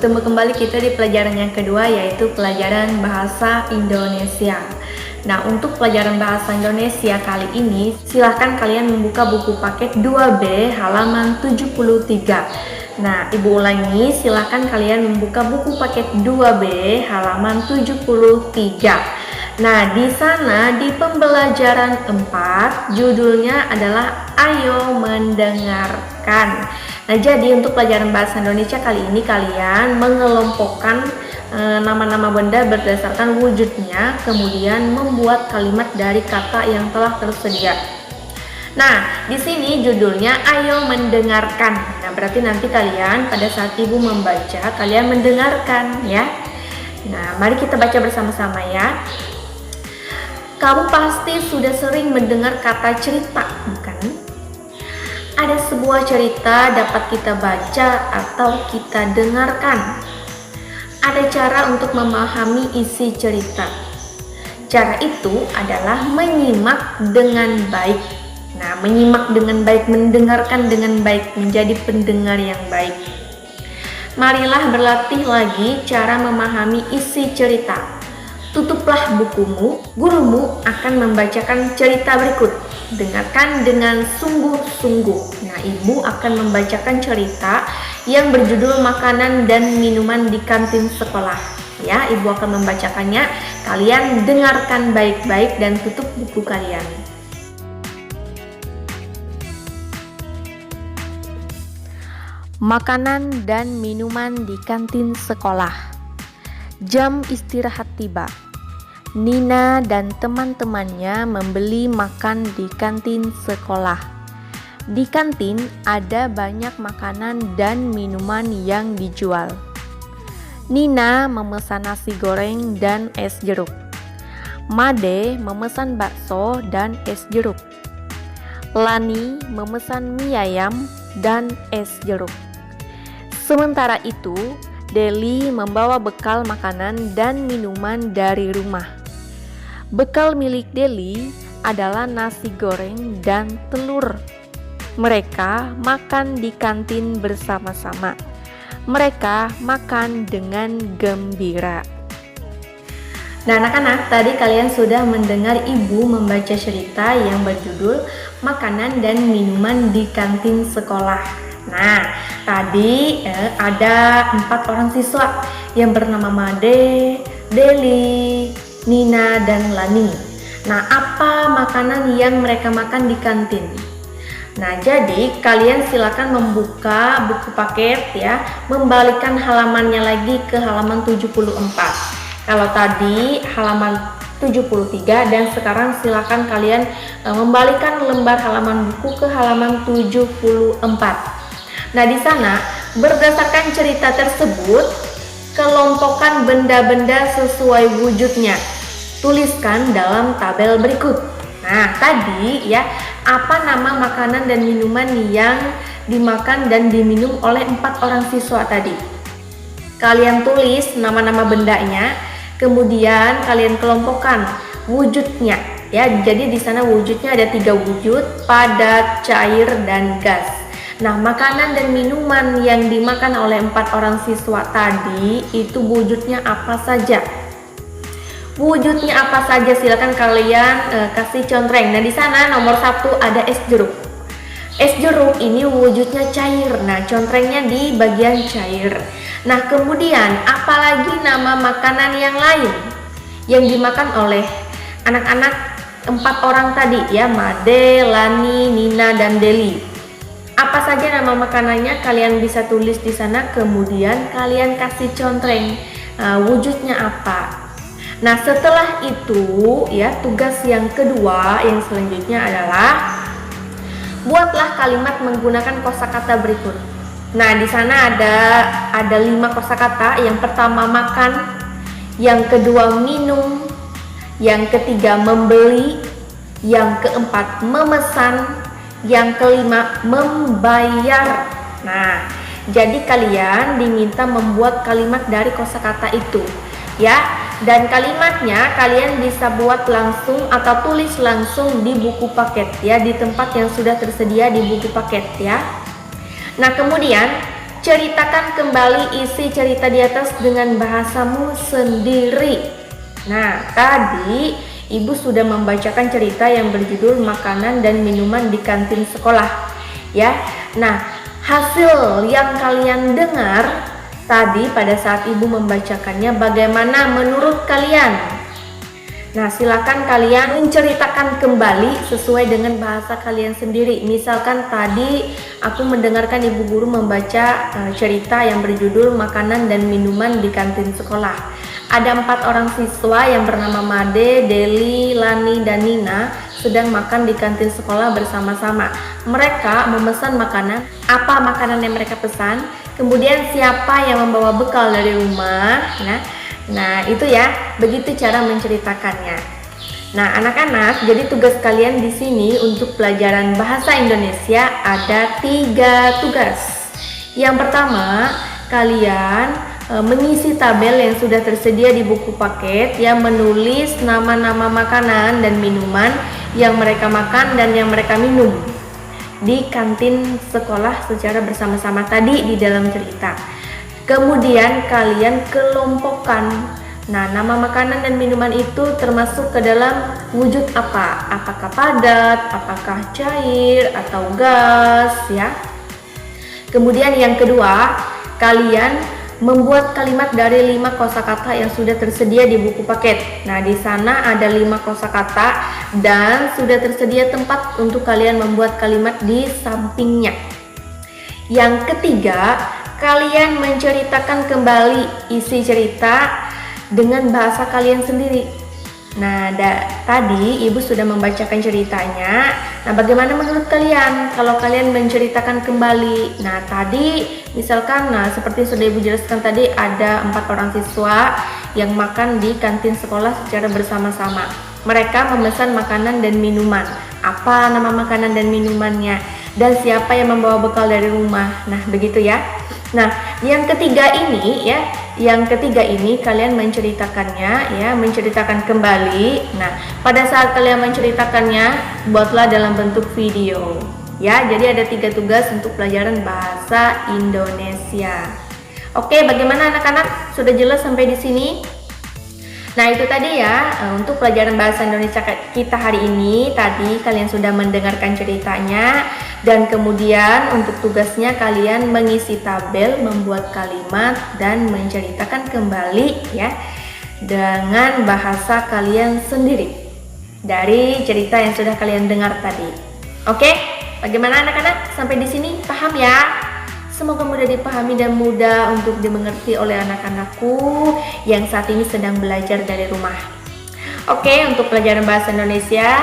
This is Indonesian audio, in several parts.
bertemu kembali kita di pelajaran yang kedua, yaitu pelajaran bahasa Indonesia. Nah, untuk pelajaran bahasa Indonesia kali ini, silahkan kalian membuka buku paket 2B halaman 73. Nah, Ibu ulangi, silahkan kalian membuka buku paket 2B halaman 73. Nah, di sana di pembelajaran 4, judulnya adalah Ayo Mendengarkan. Nah, jadi untuk pelajaran bahasa Indonesia kali ini kalian mengelompokkan nama-nama benda berdasarkan wujudnya, kemudian membuat kalimat dari kata yang telah tersedia. Nah, di sini judulnya Ayo Mendengarkan. Nah, berarti nanti kalian pada saat Ibu membaca, kalian mendengarkan ya. Nah, mari kita baca bersama-sama ya. Kamu pasti sudah sering mendengar kata cerita, bukan? Ada sebuah cerita dapat kita baca atau kita dengarkan. Ada cara untuk memahami isi cerita. Cara itu adalah menyimak dengan baik. Nah, menyimak dengan baik, mendengarkan dengan baik, menjadi pendengar yang baik. Marilah berlatih lagi cara memahami isi cerita. Tutuplah bukumu, gurumu akan membacakan cerita berikut. Dengarkan dengan sungguh-sungguh. Nah, Ibu akan membacakan cerita yang berjudul Makanan dan Minuman di Kantin Sekolah. Ya, Ibu akan membacakannya. Kalian dengarkan baik-baik dan tutup buku kalian. Makanan dan minuman di kantin sekolah. Jam istirahat tiba. Nina dan teman-temannya membeli makan di kantin sekolah. Di kantin ada banyak makanan dan minuman yang dijual. Nina memesan nasi goreng dan es jeruk. Made memesan bakso dan es jeruk. Lani memesan mie ayam dan es jeruk. Sementara itu, Deli membawa bekal makanan dan minuman dari rumah. Bekal milik Deli adalah nasi goreng dan telur. Mereka makan di kantin bersama-sama. Mereka makan dengan gembira. Nah, anak-anak, tadi kalian sudah mendengar Ibu membaca cerita yang berjudul Makanan dan Minuman di Kantin Sekolah. Nah, tadi ada 4 orang siswa yang bernama Made, Deli, Nina, dan Lani. Nah, apa makanan yang mereka makan di kantin? Nah, jadi kalian silakan membuka buku paket ya, membalikkan halamannya lagi ke halaman 74. Kalau tadi halaman 73 dan sekarang silakan kalian membalikkan lembar halaman buku ke halaman 74. Nah, di sana berdasarkan cerita tersebut, kelompokkan benda-benda sesuai wujudnya. Tuliskan dalam tabel berikut. Nah, tadi ya, apa nama makanan dan minuman yang dimakan dan diminum oleh 4 orang siswa tadi? Kalian tulis nama-nama bendanya, kemudian kalian kelompokkan wujudnya. Ya, jadi di sana wujudnya ada 3 wujud, padat, cair, dan gas. Nah, makanan dan minuman yang dimakan oleh 4 orang siswa tadi itu wujudnya apa saja? Wujudnya apa saja? Silakan kalian kasih contreng. Nah, di sana nomor 1 ada es jeruk. Es jeruk ini wujudnya cair. Nah, contrengnya di bagian cair. Nah, kemudian apalagi nama makanan yang lain yang dimakan oleh anak-anak 4 orang tadi ya, Made, Lani, Nina, dan Deli. Apa saja nama makanannya kalian bisa tulis di sana, kemudian kalian kasih contreng wujudnya apa. Nah, setelah itu ya, tugas yang kedua yang selanjutnya adalah buatlah kalimat menggunakan kosakata berikut. Nah, di sana ada 5 kosakata. Yang pertama makan, yang kedua minum, yang ketiga membeli, yang keempat memesan, yang kelima membayar. Nah, jadi kalian diminta membuat kalimat dari kosakata itu ya, dan kalimatnya kalian bisa buat langsung atau tulis langsung di buku paket ya, di tempat yang sudah tersedia di buku paket ya. Nah, kemudian Ceritakan kembali isi cerita di atas dengan bahasamu sendiri. Nah, tadi Ibu sudah membacakan cerita yang berjudul Makanan dan Minuman di Kantin Sekolah, ya. Nah, hasil yang kalian dengar tadi pada saat Ibu membacakannya bagaimana menurut kalian? Nah, silakan kalian menceritakan kembali sesuai dengan bahasa kalian sendiri. Misalkan tadi aku mendengarkan ibu guru membaca cerita yang berjudul Makanan dan Minuman di Kantin Sekolah. Ada 4 orang siswa yang bernama Made, Deli, Lani, dan Nina sedang makan di kantin sekolah bersama-sama. Mereka memesan makanan. Apa makanan yang mereka pesan? Kemudian siapa yang membawa bekal dari rumah? Nah, itu ya, begitu cara menceritakannya. Nah, anak-anak, jadi tugas kalian di sini untuk pelajaran bahasa Indonesia ada 3 tugas. Yang pertama, kalian mengisi tabel yang sudah tersedia di buku paket yang menulis nama-nama makanan dan minuman yang mereka makan dan yang mereka minum di kantin sekolah secara bersama-sama tadi di dalam cerita. Kemudian kalian kelompokkan. Nah, nama makanan dan minuman itu termasuk ke dalam wujud apa? Apakah padat, apakah cair atau gas, ya. Kemudian yang kedua, kalian membuat kalimat dari 5 kosakata yang sudah tersedia di buku paket. Nah, di sana ada 5 kosakata dan sudah tersedia tempat untuk kalian membuat kalimat di sampingnya. Yang ketiga, kalian menceritakan kembali isi cerita dengan bahasa kalian sendiri. Nah, tadi Ibu sudah membacakan ceritanya. Nah, bagaimana menurut kalian kalau kalian menceritakan kembali? Nah, tadi misalkan, seperti sudah Ibu jelaskan tadi, ada 4 orang siswa yang makan di kantin sekolah secara bersama-sama. Mereka memesan makanan dan minuman. Apa nama makanan dan minumannya? Dan siapa yang membawa bekal dari rumah? Nah, begitu ya. Nah, yang ketiga ini kalian menceritakannya, ya, menceritakan kembali. Nah, pada saat kalian menceritakannya, buatlah dalam bentuk video, ya. Jadi ada 3 tugas untuk pelajaran bahasa Indonesia. Oke, bagaimana anak-anak? Sudah jelas sampai di sini? Nah, itu tadi ya untuk pelajaran bahasa Indonesia kita hari ini. Tadi kalian sudah mendengarkan ceritanya dan kemudian untuk tugasnya kalian mengisi tabel, membuat kalimat dan menceritakan kembali, ya, dengan bahasa kalian sendiri dari cerita yang sudah kalian dengar tadi. Oke, bagaimana anak-anak? Sampai di sini paham ya? Semoga mudah dipahami dan mudah untuk dimengerti oleh anak-anakku yang saat ini sedang belajar dari rumah. Oke, untuk pelajaran bahasa Indonesia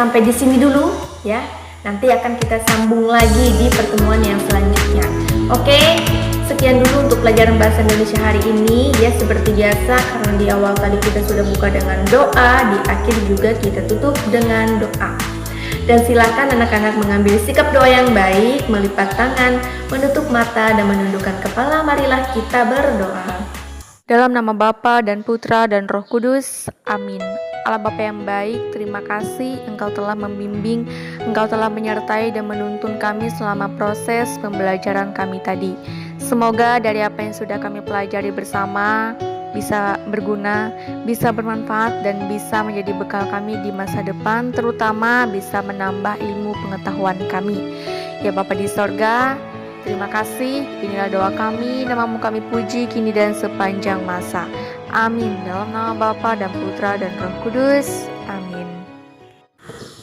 sampai di sini dulu, ya. Nanti akan kita sambung lagi di pertemuan yang selanjutnya. Oke, sekian dulu untuk pelajaran bahasa Indonesia hari ini, ya. Seperti biasa, karena di awal tadi kita sudah buka dengan doa, di akhir juga kita tutup dengan doa. Dan silakan anak-anak mengambil sikap doa yang baik, melipat tangan, menutup mata, dan menundukkan kepala. Marilah kita berdoa. Dalam nama Bapa dan Putra dan Roh Kudus, amin. Allah Bapa yang baik, terima kasih Engkau telah membimbing, Engkau telah menyertai dan menuntun kami selama proses pembelajaran kami tadi. Semoga dari apa yang sudah kami pelajari bersama bisa berguna, bisa bermanfaat, dan bisa menjadi bekal kami di masa depan, terutama bisa menambah ilmu pengetahuan kami. Ya Bapa di sorga, terima kasih. Inilah doa kami, namamu kami puji kini dan sepanjang masa. Amin. Dalam nama Bapa dan Putra dan Roh Kudus. Amin.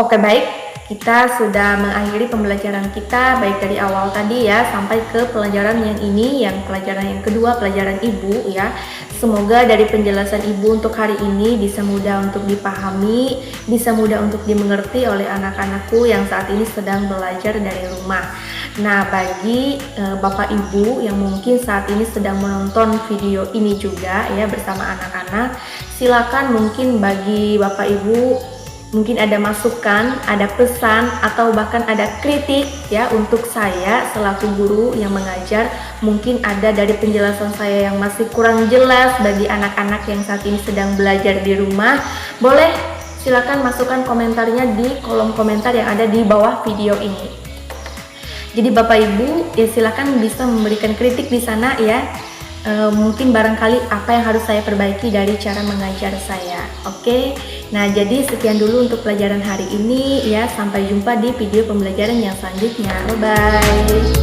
Oke, baik. Kita sudah mengakhiri pembelajaran kita baik dari awal tadi, ya, sampai ke pelajaran yang ini, yang pelajaran yang kedua, pelajaran Ibu, ya. Semoga dari penjelasan Ibu untuk hari ini bisa mudah untuk dipahami, bisa mudah untuk dimengerti oleh anak-anakku yang saat ini sedang belajar dari rumah. Nah, bagi Bapak Ibu yang mungkin saat ini sedang menonton video ini juga, ya, bersama anak-anak, silakan mungkin bagi Bapak Ibu mungkin ada masukan, ada pesan, atau bahkan ada kritik, ya, untuk saya selaku guru yang mengajar. Mungkin ada dari penjelasan saya yang masih kurang jelas bagi anak-anak yang saat ini sedang belajar di rumah. Boleh silakan masukkan komentarnya di kolom komentar yang ada di bawah video ini. Jadi Bapak Ibu ya silakan bisa memberikan kritik di sana ya. Mungkin barangkali apa yang harus saya perbaiki dari cara mengajar saya. Oke. Nah, jadi sekian dulu untuk pelajaran hari ini ya. Sampai jumpa di video pembelajaran yang selanjutnya. Bye bye.